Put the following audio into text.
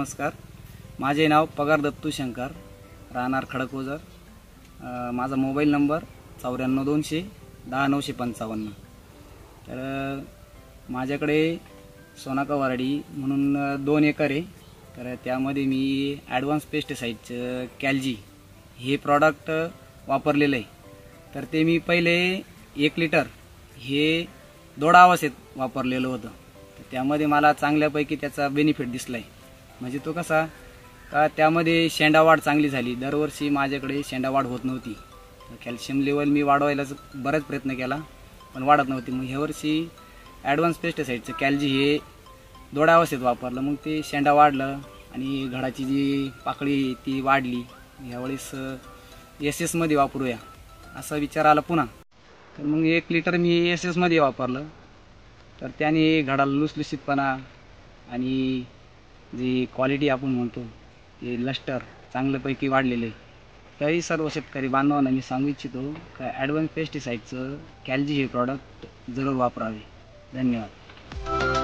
नमस्कार. माझे नाव पगार दत्तू शंकर, राहणार खडकओझर. माझा मोबाईल नंबर 94 200 10 955. तर माझ्याकडे सोनाका वराडी म्हणून 2 एकर आहे. तर त्यामध्ये मी ॲडव्हान्स पेस्टिसाईडचं कॅल्जी हे प्रॉडक्ट वापरलेलं आहे. तर ते मी पहिले 1 लिटर हे दोडा अवस्थेत वापरलेलं होतं. तर त्यामध्ये मला चांगल्यापैकी त्याचा बेनिफिट दिसला आहे. म्हणजे तो कसा का त्यामध्ये शेंडावाढ चांगली झाली. दरवर्षी माझ्याकडे शेंडावाढ होत नव्हती. कॅल्शियम लेवल मी वाढवायलाच बराच प्रयत्न केला पण वाढत नव्हती. मग ह्यावर्षी ॲडव्हान्स पेस्टिसाईडचं कॅल्जी हे दोडा अवस्थेत वापरलं. मग ते शेंडा वाढलं आणि घडाची जी पाकळी ती वाढली. ह्यावेळेस SS मध्ये वापरूया असा विचार आला पुन्हा. तर मग 1 लिटर मी SS मध्ये वापरलं. तर त्याने घडाला लुसलुशीतपणा आणि जी क्वालिटी आपण म्हणतो ते लस्टर चांगल्यापैकी वाढलेलं आहे. तरी सर्व शेतकरी बांधवांना मी सांगू इच्छितो का ॲडव्हान्स पेस्टिसाईडचं कॅल्जी हे प्रॉडक्ट जरूर वापरावे. धन्यवाद.